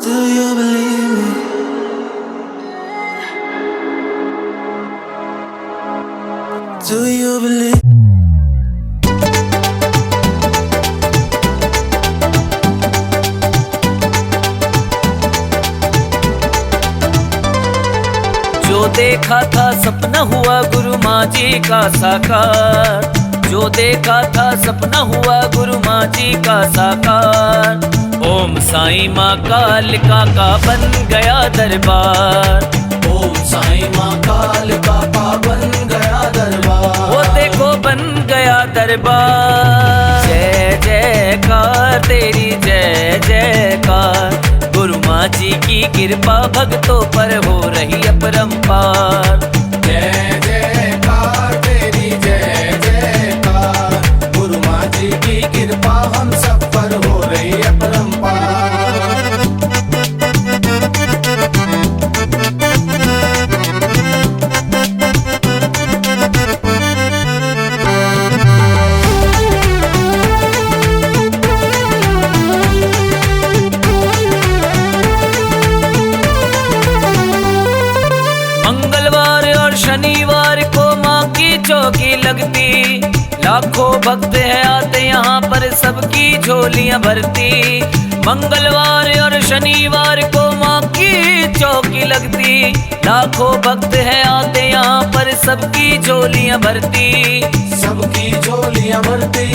Do you believe me? Do you believe? जो देखा था सपना हुआ गुरु माँ जी का साकार। जो देखा था सपना हुआ गुरु माँ जी का साकार। ओम साईं माँ कालिका का बन गया दरबार। ओम साईं माँ कालिका का बन गया दरबार। वो देखो बन गया दरबार। जय जयकार तेरी जय जयकार। गुरु माँ जी की कृपा भक्तों पर हो रही अपरंपार। जय जयकार तेरी जय जयकार। गुरु माँ जी की कृपा हम सब पर हो रही अपरंपार। मंगलवार और शनिवार को माँ की चौकी लगती। लाखों भक्त है आते यहाँ पर सबकी झोलियाँ भरती। मंगलवार और शनिवार को माँ की चौकी लगती। लाखों भक्त है आते यहाँ पर सबकी झोलियाँ भरती। सबकी झोलियाँ भरती।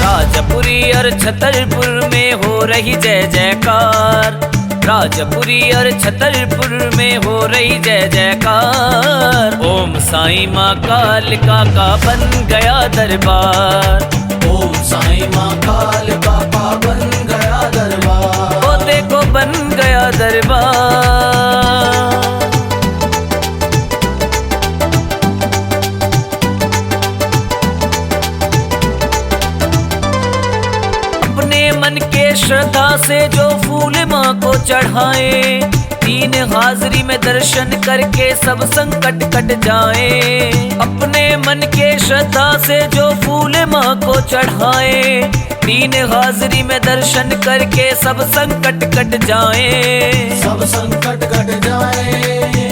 राजपुरी और छतरपुर में हो रही जय जयकार। राजपुरी और छतरपुर में हो रही जय जयकार। ओम साईं माँ कालिका का बन गया दरबार। ओम साईं माँ कालिका का बन गया दरबार। वो देखो बन गया दरबार। अपने मन के श्रद्धा से जो फूल माँ को चढ़ाए। तीन हाजरी में दर्शन करके सब संकट कट जाए। अपने मन के श्रद्धा से जो फूल माँ को चढ़ाए। तीन हाजरी में दर्शन करके सब संकट कट जाए। सब संकट कट जाए।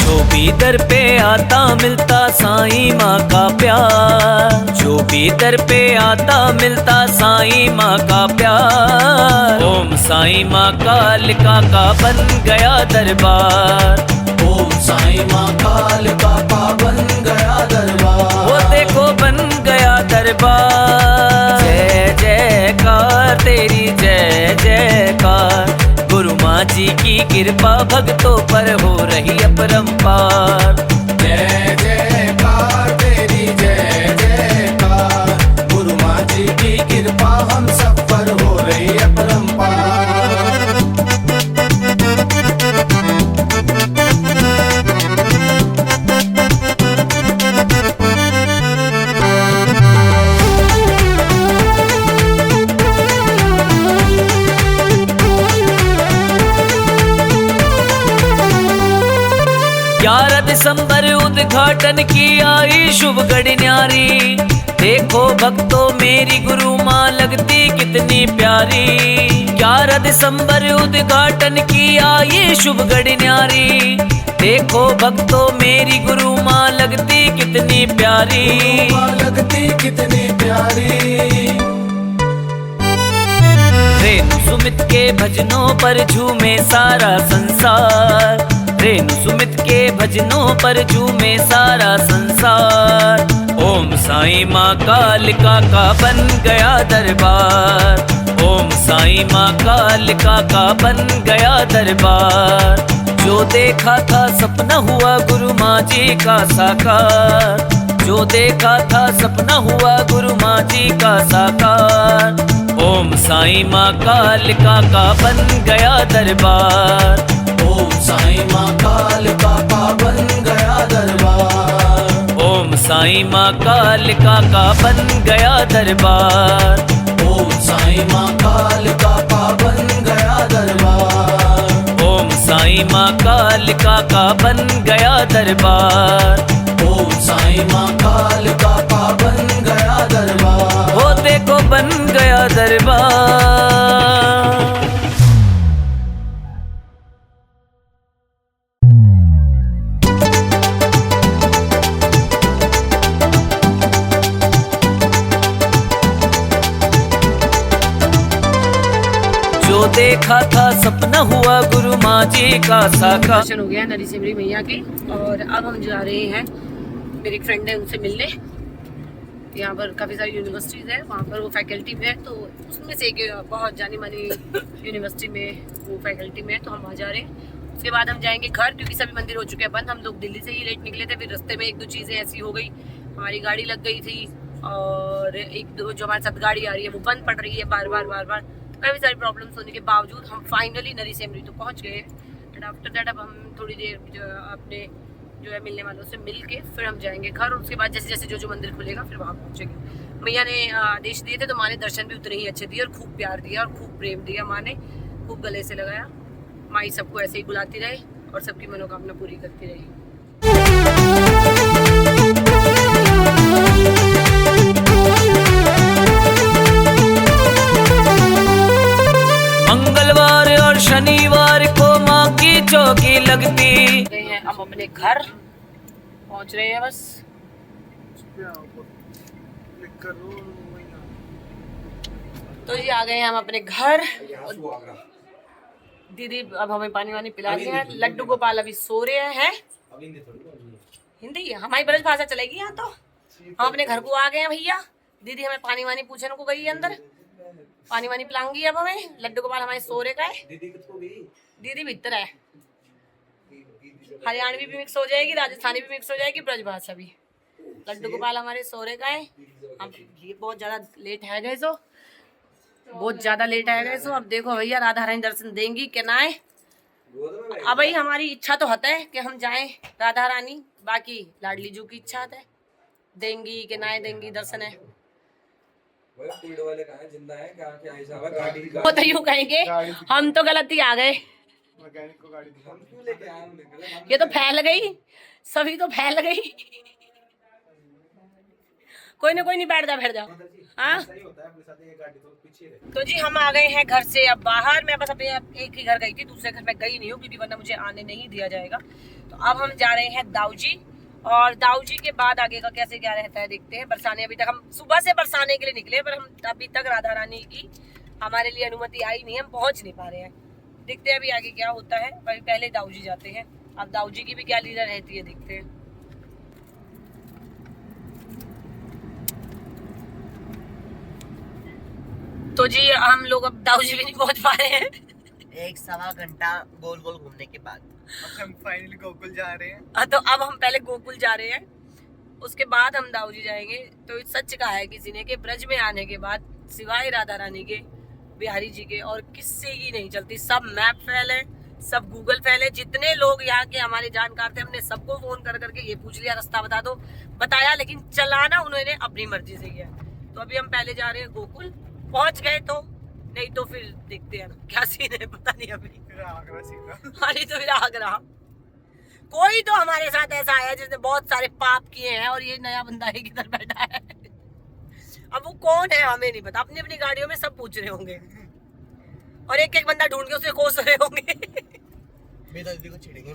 जो भी दर पे आता मिलता साईं माँ का प्यार। जो भी दर पे आता मिलता साईं माँ का प्यार। ओम साईं माँ कालिका का बन गया दरबार। ओम साईं माँ कालिका का बन गया दरबार। वो देखो बन गया दरबार। जय जयकार तेरी जय जयकार। गुरु माँ जी की कृपा भक्तों पर हो रही अपरंपार। जय जयकार तेरी जय जयकार। गुरु माँ जी की कृपा हम सब पर हो रही अपरंपार। दिसंबर उद्घाटन की आई शुभ घड़ी न्यारी। देखो भक्तों मेरी गुरु माँ लगती कितनी प्यारी। 11 दिसंबर उद्घाटन की आई शुभ घड़ी न्यारी। देखो भक्तों मेरी गुरु माँ लगती कितनी प्यारी। लगती कितनी प्यारी। रेणु सुमित के भजनों पर झूमे सारा संसार। रेणु सुमित के भजनों पर झूमे सारा संसार। ओम साईं माँ कालिका का बन गया दरबार। ओम साईं माँ कालिका का बन गया दरबार। जो देखा था सपना हुआ गुरु माँ जी का साकार। जो देखा था सपना हुआ गुरु माँ जी का साकार। ओम साईं माँ कालिका का बन गया दरबार। ओम साईं माँ कालिका का बन गया दरबार। ओम साईं माँ कालिका का बन गया दरबार। ओम साईं माँ कालिका का बन गया दरबार। ओम साईं माँ कालिका का बन गया दरबार। ओम साईं माँ कालिका का बन गया दरबार। वो देखो बन जो देखा था सपना हुआ गुरु माँ जी का साकार। दर्शन हो गया नरी सिमरी मैया के और अब हम जा रहे हैं, मेरी एक फ्रेंड है उनसे मिलने। यहाँ पर काफ़ी सारी यूनिवर्सिटीज़ है, वहाँ पर वो फैकल्टी में है, तो उसमें से एक बहुत जानी मानी यूनिवर्सिटी में वो फैकल्टी में है, तो हम वहाँ जा रहे हैं। उसके बाद हम जाएंगे घर, क्योंकि सभी मंदिर हो चुके हैं बंद। हम लोग दिल्ली से ही लेट निकले थे, फिर रास्ते में एक दो चीज़ें ऐसी हो गई, हमारी गाड़ी लग गई थी और एक दो जो हमारे साथ गाड़ी आ रही है वो बंद पड़ रही है बार बार। काफ़ी सारी प्रॉब्लम्स होने के बावजूद हम फाइनली नरी सिमरी तो पहुँच गए। एंड आफ्टर दैट अब हम थोड़ी देर अपने जो है मिलने वालों से मिल के फिर हम जाएंगे घर, और उसके बाद जैसे जैसे जो मंदिर खुलेगा फिर वहाँ पहुँचेंगे। मैया ने आदेश दिए थे तो माँ ने दर्शन भी उतने ही अच्छे दिए और खूब प्यार दिया और खूब प्रेम दिया। माँ ने खूब गले से लगाया। माँ सबको ऐसे ही बुलाती रहे और सबकी मनोकामना पूरी करती रही। मंगलवार और शनिवार को माँ की चौकी लगती। गए हैं अब अपने घर, पहुंच रहे हैं बस। तो जी आ गए हैं हम अपने घर। दीदी अब हमें पानी वानी पिला रही है। लड्डू गोपाल अभी सो रहे हैं। हिंदी हमारी ब्रज भाषा चलेगी यहाँ तो। हम अपने घर को आ गए हैं भैया। दीदी हमें पानी वानी पूछने को गई है अंदर, पानी वानी पिलाऊंगी अब हमें। लड्डू गोपाल हमारे सो रहे का है, दीदी भीतर है। हरियाणवी भी मिक्स हो जाएगी, राजस्थानी भी मिक्स हो जाएगी, ब्रजभाषा भी। लड्डू गोपाल हमारे सोरे का है। अब ये बहुत ज्यादा लेट है गए सो, बहुत ज्यादा लेट है गए सो। अब देखो भैया राधा रानी दर्शन देंगी कि ना है। अब भाई हमारी इच्छा तो होता है कि हम जाएं राधा रानी, बाकी लाडली जू की इच्छा है देंगी कि ना देंगी दर्शन है। वो तो यूँ कहेंगे हम तो गलती आ गए, ये तो फैल गई, सभी तो फैल गई। कोई ना कोई नहीं, बैठ जाओ। हाँ तो जी हम आ गए हैं घर से अब बाहर। मैं बस अभी एक ही घर गई थी, दूसरे घर में गई नहीं हूँ क्योंकि वरना मुझे आने नहीं दिया जाएगा। तो अब हम जा रहे हैं दाऊजी, और दाऊजी के बाद आगे का कैसे क्या रहता है देखते हैं। बरसाने अभी तक हम सुबह से बरसाने के लिए निकले, पर हम अभी तक राधा रानी की हमारे लिए अनुमति आई नहीं है, हम पहुंच नहीं पा रहे हैं। देखते हैं अभी आगे क्या होता है। पहले दाऊजी जाते हैं, अब दाऊजी की भी क्या लीला रहती है देखते हैं। तो जी हम लोग अब दाऊजी भी नहीं पहुंच पा रहे हैं। 1-1.25 घंटा गोल गोल घूमने के बाद हम फाइनली गोकुल जा रहे हैं। तो अब हम पहले गोकुल जा रहे हैं, उसके बाद हम दाऊजी जाएंगे। तो सच कहा है किसी ने कि ब्रज में आने के बाद सिवाय राधा रानी के, बिहारी जी के और किसी की नहीं चलती। सब मैप फेल है, सब गूगल फेल है। जितने लोग यहाँ के हमारे जानकार थे हमने सबको फोन कर करके ये पूछ लिया रास्ता बता दो, बताया, लेकिन चलाना उन्होंने अपनी मर्जी से किया। तो अभी हम पहले जा रहे हैं गोकुल, पहुंच गए तो, नहीं तो फिर देखते हैं क्या सीन है, पता नहीं अभी। अरे तो फिर आगरा कोई तो हमारे साथ ऐसा आया जिसने बहुत सारे पाप किए हैं, और ये नया बंदा है किधर बैठा है। अब वो कौन है हमें नहीं पता। अपनी अपनी गाड़ियों में सब पूछ रहे होंगे और एक एक बंदा ढूंढ के उसे कोस रहे होंगे। मेरे दीदी को छेड़ेंगे।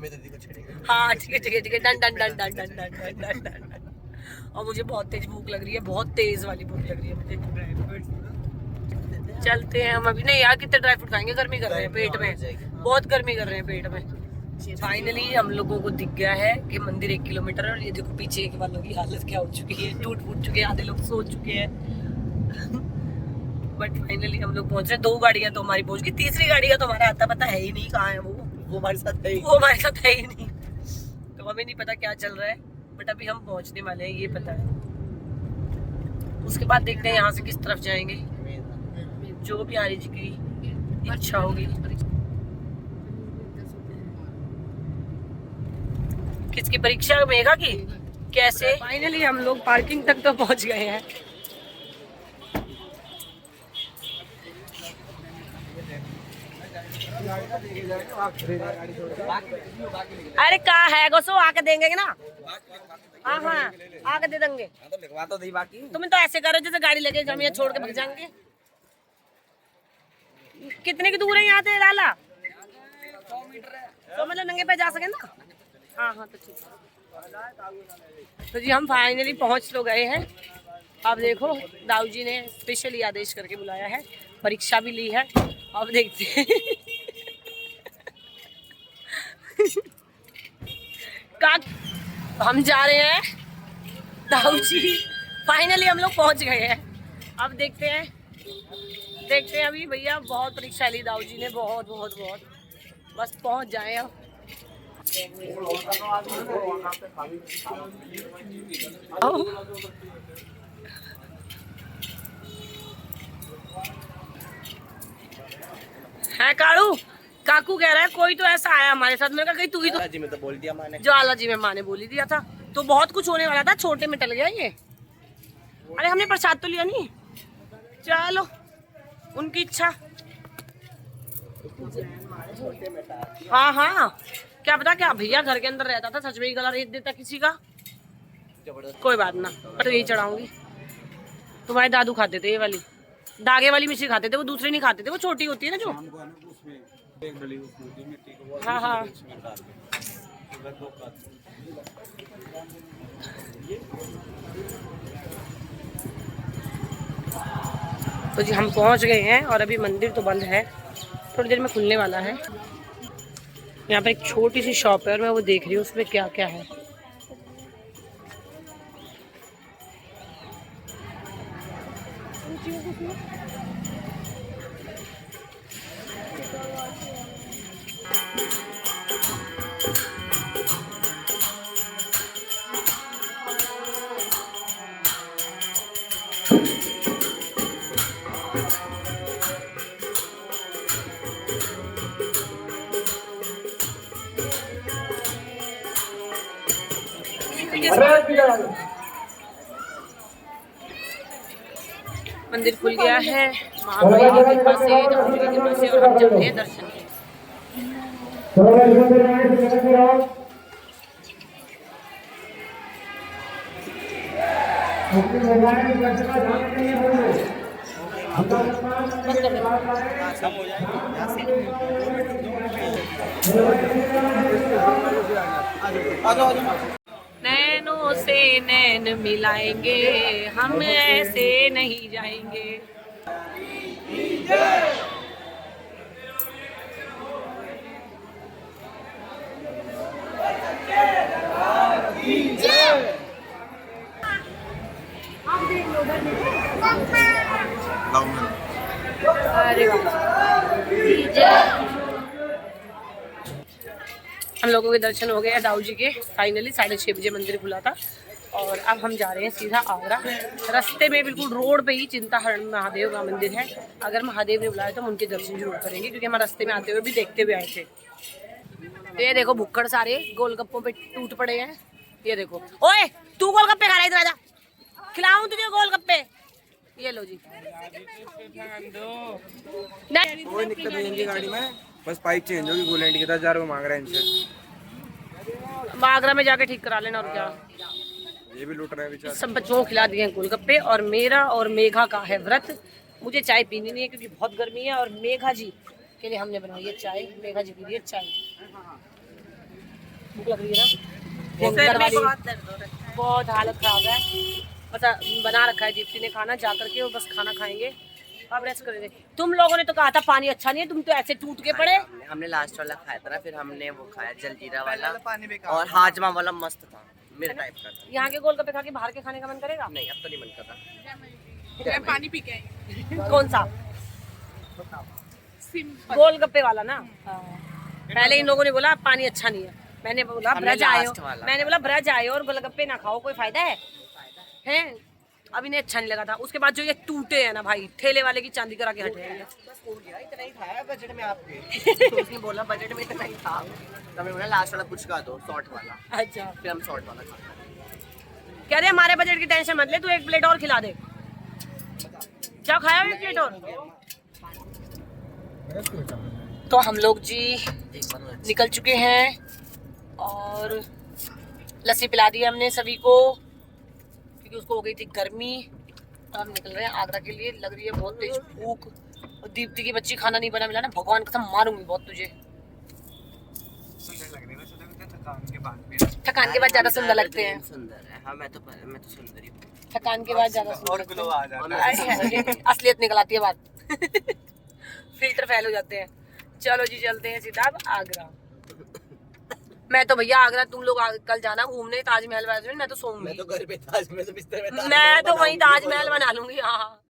हाँ ठीक है done done done done done done done done. और मुझे बहुत तेज भूख लग रही है, बहुत तेज वाली भूख लग रही है मुझे। चलते हैं हम अभी। नहीं यार कितने ड्राई फ्रूट खाएंगे, गर्मी कर रहे हैं पेट में, बहुत गर्मी कर रहे हैं पेट में। फाइनली हम लोगों को दिख गया है कि मंदिर 1 किलोमीटर है, और ये देखो पीछे के वालों की हालत क्या हो चुकी है, टूट फूट चुके हैं, आधे लोग सो चुके हैं। बट फाइनली हम लोग पहुंच रहे। 2 गाड़ियां तो हमारी पहुंच गई, तीसरी गाड़ी का तो हमारा आता पता है ही नहीं कहाँ है। वो हमारे साथ है ही नहीं, तो हमें नहीं पता क्या चल रहा है। बट अभी हम पहुंचने वाले हैं ये पता है। उसके बाद देखते हैं यहाँ से किस तरफ जाएंगे, जो बिहारी जी की इच्छा होगी। किसकी परीक्षा, मेघा की? कैसे फाइनली हम लोग पार्किंग तक तो पहुंच गए हैं। अरे कहाँ है गोसो, आके देंगे ना। हाँ आके दे देंगे। तो लिखवा तो दी, बाकी तुम तो ऐसे करो जैसे गाड़ी लेके हम यहाँ छोड़ के भाग जाएंगे। कितने की दूर है यहाँ से लाला? 100 मीटर है, तो मतलब नंगे पे जा सके ना। हाँ तो ठीक है। तो जी हम फाइनली पहुँच तो गए हैं। अब देखो दाऊ जी ने स्पेशली आदेश करके बुलाया है, परीक्षा भी ली है अब देखते हैं। हम जा रहे हैं दाऊ जी। फाइनली हम लोग पहुंच गए हैं। अब देखते हैं अभी भैया बहुत परीक्षा ली दाऊ जी ने, बहुत बहुत बहुत, बस पहुंच जाए अब। है काड़ू, काकू कह रहा है कोई तो ऐसा आया हमारे साथ। मैंने कहा कहीं तू ही तो। जी में तो बोल दिया माँ ने। जो आला जी में माँ ने बोली दिया था, तो बहुत कुछ होने वाला था, छोटे में टल गया ये। अरे हमने प्रसाद तो लिया नहीं, चलो उनकी इच्छा। हाँ हाँ, क्या पता क्या भैया घर के अंदर रहता था, सच में ही गला रेत देता किसी का। कोई बात ना, तो यही चढ़ाऊंगी। तुम्हारे दादू खाते थे ये वाली धागे वाली मिर्ची खाते थे, वो दूसरी नहीं खाते थे, वो छोटी होती है ना जो। हाँ हाँ, तो जी हम पहुंच गए हैं और अभी मंदिर तो बंद है, थोड़ी देर में खुलने वाला है। यहाँ पे एक छोटी सी शॉप है और मैं वो देख रही हूँ उसमें क्या क्या है। मंदिर खुल गया है महामाई की कृपा से, दाऊ जी की कृपा से, और हम जा रहे हैं दर्शन के। नैनों से नैन मिलाएंगे, हम ऐसे नहीं जाएंगे। अरे हम लोगों के दर्शन हो गए दाऊ जी के फाइनली। 6:30 बजे मंदिर खुला था और अब हम जा रहे हैं सीधा आगरा। रास्ते में बिल्कुल रोड पे ही चिंताहरण महादेव का मंदिर है। अगर महादेव ने बुलाया तो हम उनके दर्शन जरूर करेंगे, क्योंकि हम रास्ते में आते हुए भी देखते हुए आए थे। ये देखो भुक्कड़ सारे गोलगप्पों पे टूट पड़े हैं। ये देखो, ओए तू गोलगप्पे खा रहा है, इधर आजा, खिलाऊं तुझे गोलगप्पे। ये लो जी। कोई दिक्कत नहीं इनकी गाड़ी में, बस पाइप चेंज होगी, कूलेंट की 10,000 रुपये मांग रहे हैं इनसे। आगरा में जाके ठीक करा लेना, और क्या। ये भी लूट रहे हैं बेचारे। सब बच्चों को खिला दिए हैं गोलगप्पे, और मेरा और मेघा का है व्रत। मुझे चाय पीनी नहीं है क्योंकि बहुत गर्मी है, और मेघा जी के लिए हमने बनाई है चाय। मेघा जी पी रही है चाय। भूख लग रही है ना, बहुत हालत खराब है। बस बना रखा है दीप्ति ने खाना, जा करके वो बस खाना खाएंगे, अब रेस्ट करेंगे। तुम लोगों ने तो कहा था पानी अच्छा नहीं है, तुम तो ऐसे टूट के पड़े। हमने लास्ट वाला खाया था ना, फिर हमने वो खाया जलजीरा वाला और हाजमा वाला, मस्त था मेरे टाइप का। यहाँ के गोलगप्पे खा के बाहर के खाने का मन करेगा? नहीं, अब तो नहीं मन कर रहा। पानी पी के कौन सा गोलगप्पे वाला ना? पहले इन लोगों ने बोला पानी अच्छा नहीं है, मैंने बोला ब्रज आए और गोलगप्पे ना खाओ, कोई फायदा है? अब इन्हें अच्छा नहीं लगा था। उसके बाद जो ये टूटे हैं ना भाई, ठेले वाले की चांदी करा के हटे हैं। इतना ही खाया बजट में आपके। तो उसने बोला बजट में इतना ही था, तो हमने बोला लास्ट वाला कुछ खा दो, शॉर्ट वाला। अच्छा, फिर हम शॉर्ट वाला खाते। कह रहे हमारे बजट की टेंशन मत ले, तू एक प्लेट और खिला दे। क्या खाया एक प्लेट और? तो हम लोग जी निकल चुके हैं और लस्सी पिला दी हमने सभी को, क्योंकि उसको हो गई थी गर्मी। और हम निकल रहे हैं आगरा के लिए। लग रही है बहुत तेज भूख, और दीप्ति की बच्ची खाना नहीं बना मिला ना, भगवान कसम मारूंगी बहुत तुझे। थकान के बाद ज्यादा सुंदर लगते हैं। सुंदर है। हाँ, मैं तो सुंदर ही हूँ। थकान के बाद ज्यादा सुंदर लगते हैं। असलियत निकल आती है बात। फिल्टर फेल हो जाते हैं। चलो जी चलते हैं सीधा अब आगरा। मैं तो भैया आगरा, तुम लोग कल जाना घूमने ताजमहल वाजमहल, मैं तो सोऊंगी। मैं तो घर पे ताजमहल तो बिस्तर में ताजमहल मैं तो वहीं बनाऊंगी, ताजमहल बना लूंगी। हाँ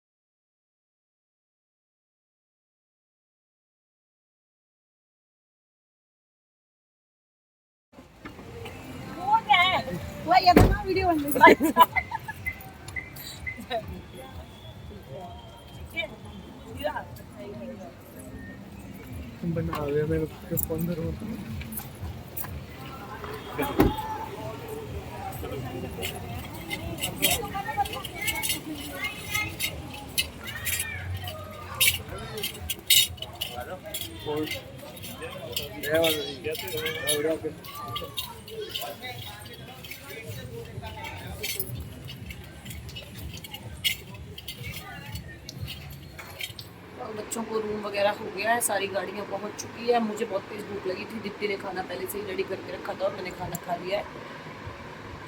वो क्या है, वो ये तो ना वीडियो बन रही है। बना मेरे फोन करो। बच्चों को रूम वगैरह हो गया है, सारी गाड़ियाँ पहुंच चुकी है। मुझे बहुत तेज़ भूख लगी थी, दीप्ति ने खाना पहले से ही रेडी करके रखा था और मैंने खाना खा लिया है।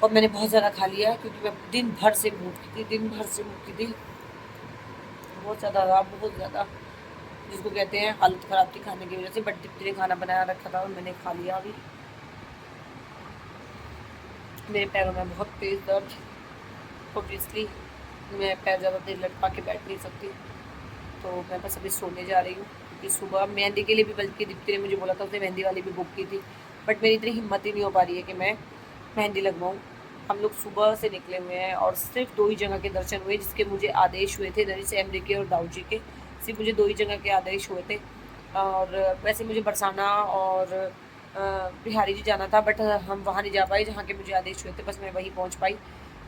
और मैंने बहुत ज़्यादा खा लिया है क्योंकि मैं दिन भर से भूखी थी, दिन भर से भूखी थी, बहुत ज़्यादा, बहुत ज़्यादा, जिसको कहते हैं हालत ख़राब थी खाने की वजह से। बट दीप्ति ने खाना बनाया रखा था और मैंने खा लिया। अभी मेरे पैरों में बहुत तेज़ दर्द, ऑब्वियसली मैं पैर ज़्यादा देर लटका के बैठ नहीं सकती, तो मैं बस अभी सोने जा रही हूँ। क्योंकि सुबह मेहंदी के लिए भी, बल्कि दीप्ति ने मुझे बोला था, उसने मेहंदी वाली भी बुक की थी, बट मेरी इतनी हिम्मत ही नहीं हो पा रही है कि मैं मेहंदी लगवाऊँ। हम लोग सुबह से निकले हुए हैं और सिर्फ 2 ही जगह के दर्शन हुए जिसके मुझे आदेश हुए थे, नरी से एमरी के और दाऊ जी के। सिर्फ मुझे 2 ही जगह के आदेश हुए थे। और वैसे मुझे बरसाना और बिहारी जी जाना था, बट हम वहाँ नहीं जा पाए जहाँ के मुझे आदेश हुए थे, बस मैं वहीं पहुँच पाई।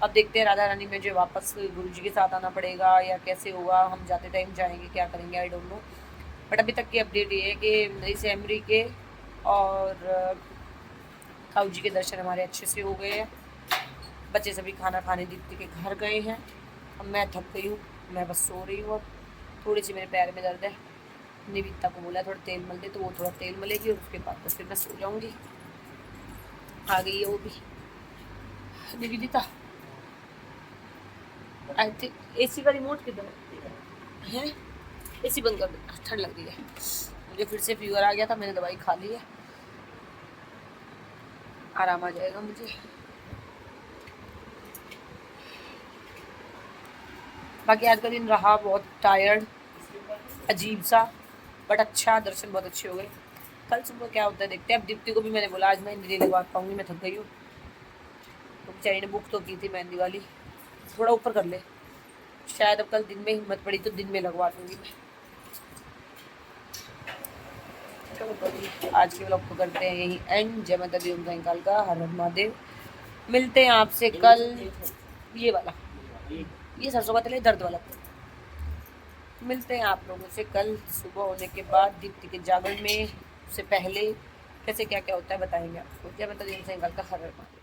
अब देखते हैं राधा रानी में जो वापस गुरुजी के साथ आना पड़ेगा या कैसे होगा, हम जाते टाइम जाएंगे, क्या करेंगे, आई डोंट नो। बट अभी तक की अपडेट ये है कि नई से एमरी के और ताऊ जी के दर्शन हमारे अच्छे से हो गए हैं। बच्चे सभी खाना खाने दीप्ति के घर गए हैं। अब मैं थक गई हूँ, मैं बस सो रही हूँ। अब थोड़ी सी मेरे पैर में दर्द है, निविता को बोला थोड़ा तेल मल दे, तो वो थोड़ा तेल मलेगी और उसके बाद बस फिर मैं सो जाऊँगी। आ गई है वो भी निविदिता। आई थिंक एसी का रिमोट किधर है? एसी बंद कर दे, ठंड लग रही है। मुझे फिर से फीवर आ गया था, मैंने दवाई खा ली है, आराम आ जाएगा मुझे। बाकी आज का दिन रहा बहुत टायर्ड, अजीब सा, बट अच्छा, दर्शन बहुत अच्छे हो गए। कल सुबह क्या होता है देखते हैं। अब दीप्ति को भी मैंने बोला आज मैं नहीं लगवा पाऊंगी, मैं थक गई हूँ। तो बेचारी ने बुक तो की थी मेहंदी वाली, थोड़ा ऊपर कर ले, शायद अब कल दिन में हिम्मत पड़ी तो दिन में लगवा दूंगी मैं। चलो आज के व्लॉग को करते हैं यही एंड। जय माता दी, ओम साईं का, हर हर महादेव। मिलते हैं आपसे कल। ये वाला, ये सरसों का तेल है, दर्द वाला। मिलते हैं आप लोगों से कल सुबह होने के बाद, दीप्ति के जागरण में, उससे पहले कैसे क्या क्या होता है बताएंगे आपको। जय माता दी, ओम साईं का, हर हर महादेव।